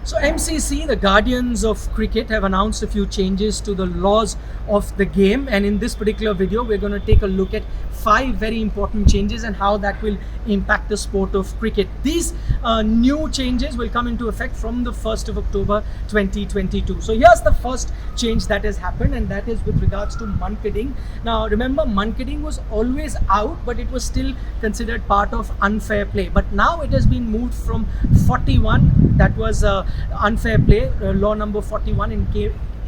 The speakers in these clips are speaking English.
So MCC, the guardians of cricket, have announced a few changes to the laws of the game, and in this particular video we're going to take a look at 5 very important changes and how that will impact the sport of cricket. These new changes will come into effect from the 1st of October 2022. So here's the first change that has happened, and that is with regards to Monketing. Now remember, Monketing was always out, but it was still considered part of unfair play. But now it has been moved from 41, that was unfair play, law number 41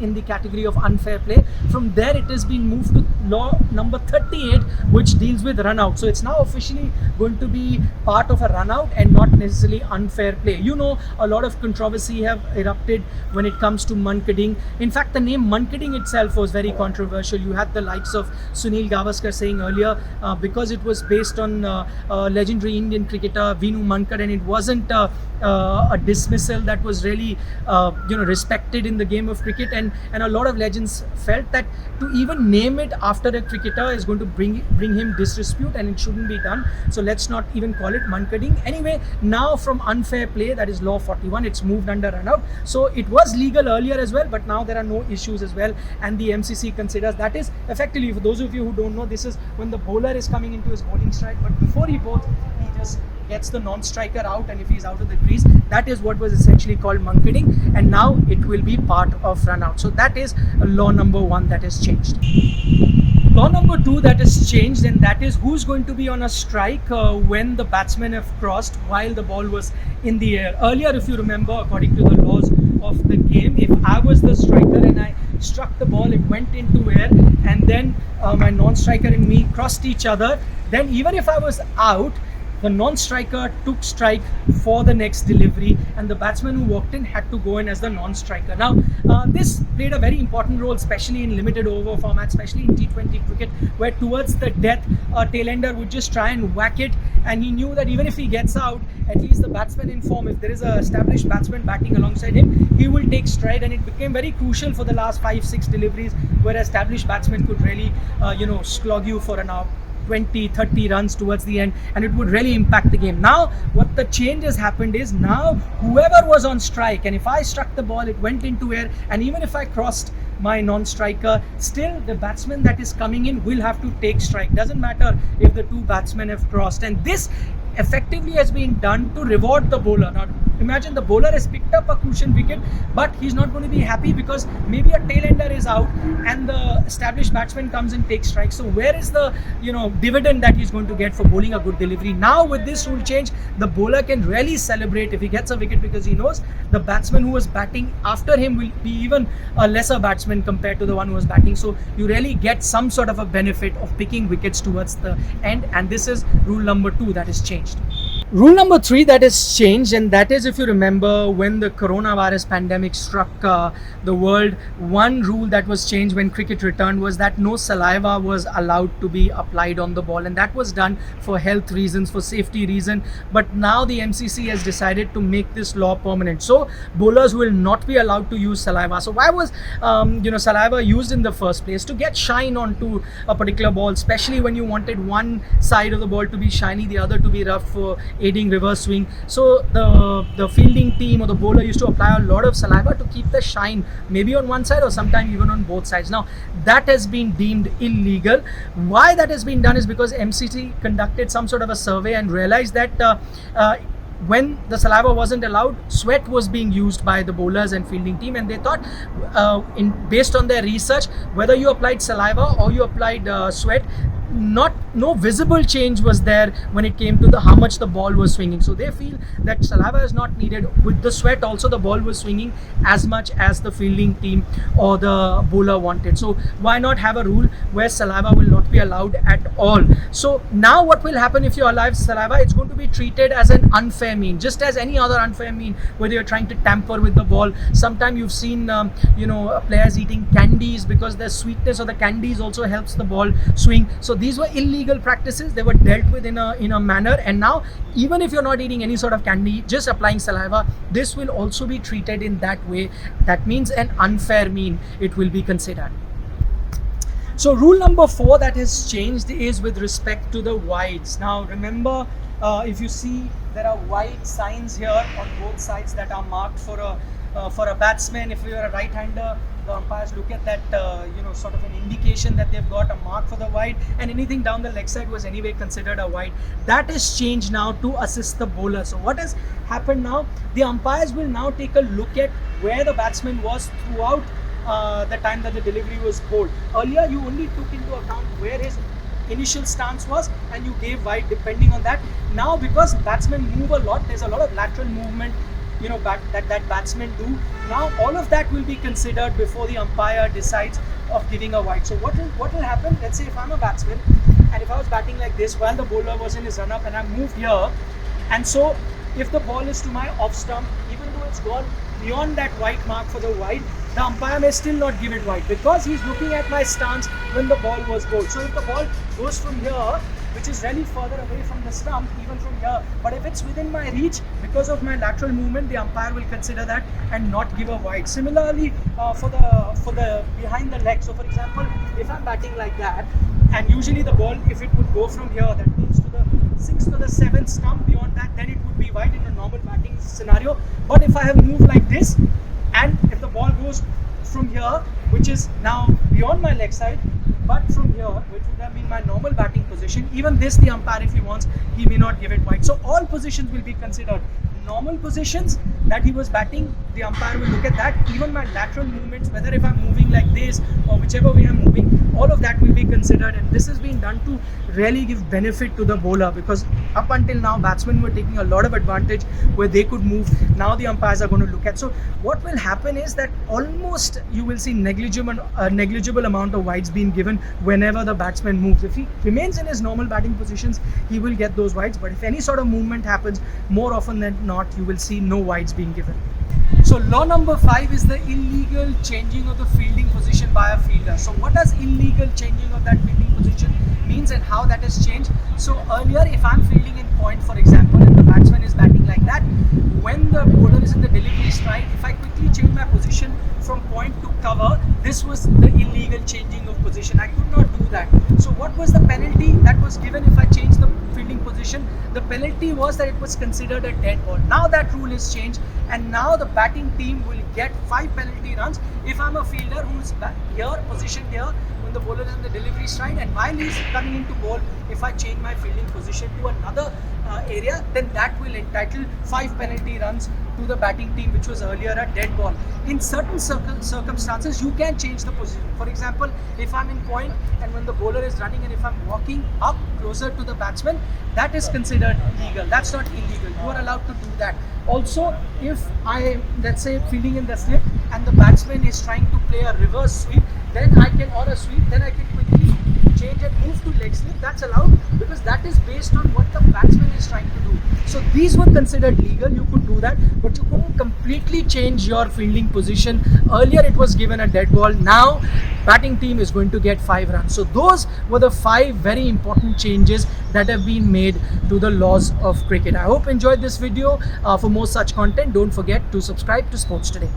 in the category of unfair play. From there it has been moved to law number 38, which deals with run out. So it's now officially going to be part of a run out and not necessarily unfair play. You know, a lot of controversy have erupted when it comes to Mankading. In fact, the name Mankading itself was very controversial. You had the likes of Sunil Gavaskar saying earlier, because it was based on legendary Indian cricketer Vinu Mankad, and it wasn't a dismissal that was really respected in the game of cricket, and a lot of legends felt that to even name it after a cricketer is going to bring him disrepute, and it shouldn't be done. So let's not even call it Mankading. Anyway, now from unfair play, that is law 41, it's moved under run out. So it was legal earlier as well, but now there are no issues as well, and the MCC considers that is effectively, for those of you who don't know, this is when the bowler is coming into his bowling strike, but before he bowls, he just gets the non-striker out, and if he's out of the crease, that is what was essentially called Monketing, and now it will be part of run out. So that is law number 1 that has changed. Law number 2 that has changed, and that is who's going to be on a strike when the batsmen have crossed while the ball was in the air. Earlier, if you remember, according to the laws of the game, if I was the striker and I struck the ball, it went into air, and then my non-striker and me crossed each other, then even if I was out, the non-striker took strike for the next delivery, and the batsman who walked in had to go in as the non-striker. Now, this played a very important role, especially in limited over format, especially in T20 cricket, where towards the death, a tailender would just try and whack it, and he knew that even if he gets out, at least the batsman in form, if there is an established batsman batting alongside him, he will take stride, and it became very crucial for the last 5-6 deliveries, where established batsmen could really, slog you for an hour. 20-30 runs towards the end, and it would really impact the game. Now what the change has happened is, now whoever was on strike, and if I struck the ball, it went into air, and even if I crossed my non-striker, still the batsman that is coming in will have to take strike. Doesn't matter if the 2 batsmen have crossed, and this effectively has been done to reward the bowler. Now imagine the bowler has picked up a crucial wicket, but he's not going to be happy because maybe a tailender is out and the established batsman comes and takes strike. So where is the dividend that he's going to get for bowling a good delivery? Now with this rule change, the bowler can really celebrate if he gets a wicket, because he knows the batsman who was batting after him will be even a lesser batsman compared to the one who was batting. So you really get some sort of a benefit of picking wickets towards the end, and this is rule number 2 that is changed. Rule number 3 that has changed, and that is, if you remember, when the coronavirus pandemic struck the world, one rule that was changed when cricket returned was that no saliva was allowed to be applied on the ball, and that was done for health reasons, for safety reason. But now the MCC has decided to make this law permanent, so bowlers will not be allowed to use saliva. So why was saliva used in the first place? To get shine onto a particular ball, especially when you wanted one side of the ball to be shiny, the other to be rough, for aiding reverse swing. So the fielding team or the bowler used to apply a lot of saliva to keep the shine maybe on one side or sometimes even on both sides. Now that has been deemed illegal. Why that has been done is because MCC conducted some sort of a survey and realized that when the saliva wasn't allowed, sweat was being used by the bowlers and fielding team, and they thought, based on their research, whether you applied saliva or you applied sweat, no visible change was there when it came to how much the ball was swinging. So they feel that saliva is not needed. With the sweat also, the ball was swinging as much as the fielding team or the bowler wanted. So why not have a rule where saliva will not be allowed at all? So now what will happen if you allow saliva? It's going to be treated as an unfair mean, just as any other unfair mean, whether you're trying to tamper with the ball. Sometimes you've seen players eating candies because the sweetness of the candies also helps the ball swing. So these were illegal practices. They were dealt with in a manner, and now even if you're not eating any sort of candy, just applying saliva, this will also be treated in that way. That means an unfair mean it will be considered. So rule number 4 that has changed is with respect to the wides. Now remember, If you see, there are white signs here on both sides that are marked for a batsman. If you're a right-hander, the umpires look at that, sort of an indication that they've got a mark for the wide, and anything down the leg side was anyway considered a wide. That is changed now to assist the bowler. So what has happened now? The umpires will now take a look at where the batsman was throughout the time that the delivery was bowled. Earlier, you only took into account where his initial stance was and you gave wide depending on that. Now, because batsmen move a lot, there's a lot of lateral movement that batsmen do. Now all of that will be considered before the umpire decides of giving a wide. So what will happen? Let's say if I'm a batsman and if I was batting like this while the bowler was in his run up and I moved here, and so if the ball is to my off stump, even though it's gone beyond that white mark for the wide, the umpire may still not give it wide because he's looking at my stance when the ball was bowled. So if the ball goes from here, which is really further away from the stump, even from here, but if it's within my reach because of my lateral movement, the umpire will consider that and not give a wide. Similarly, for the behind the leg. So for example, if I'm batting like that, and usually the ball, if it would go from here, that means to the 6th to the 7th stump, beyond that, then it would be wide in a normal batting scenario. But if I have moved like this, and if the ball goes from here, which is now beyond my leg side, but from here, which would have been my normal batting position, even this, the umpire, if he wants, he may not give it wide. So all positions will be considered. Normal positions that he was batting, the umpire will look at that. Even my lateral movements, whether if I'm moving like this or whichever way I'm moving, all of that will be considered. And this has been done to really give benefit to the bowler, because up until now batsmen were taking a lot of advantage where they could move. Now the umpires are going to look at. So what will happen is that almost you will see negligible amount of wides being given whenever the batsman moves. If he remains in his normal batting positions, he will get those wides. But if any sort of movement happens, more often than not, you will see no wides being given. So law number 5 is the illegal changing of the fielding position by a fielder. So what does illegal changing of that fielding position means and how that has changed? So earlier, if I'm fielding in point, for example, and the batsman is batting like that, when the bowler is in the delivery strike, if I quickly change my position from point to cover, this was the illegal changing of position. I could not do that. So what was the penalty that was given if I changed the fielding position? The penalty was that it was considered a dead ball. Now that rule is changed, and now the batting team will get 5 penalty runs if I'm a fielder who's here, positioned here, when the bowler is in the delivery strike, and while he's coming into bowl, if I change my fielding position to another area, then that will entitle 5 penalty runs to the batting team, which was earlier a dead ball. In certain circumstances, you can change the position. For example, if I'm in point and when the bowler is running and if I'm walking up closer to the batsman, that is considered legal. That's not illegal. You are allowed to do that. Also, if I am, let's say, fielding in the slip and the batsman is trying to play a reverse sweep, then I can, or a sweep, then I can quickly change and move to leg slip. That's allowed because that is based on what the batsman is trying to do. So these were considered legal. You could do that, but you couldn't completely change your fielding position. Earlier it was given a dead ball. Now batting team is going to get 5 runs. So those were the 5 very important changes that have been made to the laws of cricket. I hope you enjoyed this video. For more such content, don't forget to subscribe to Sports Today.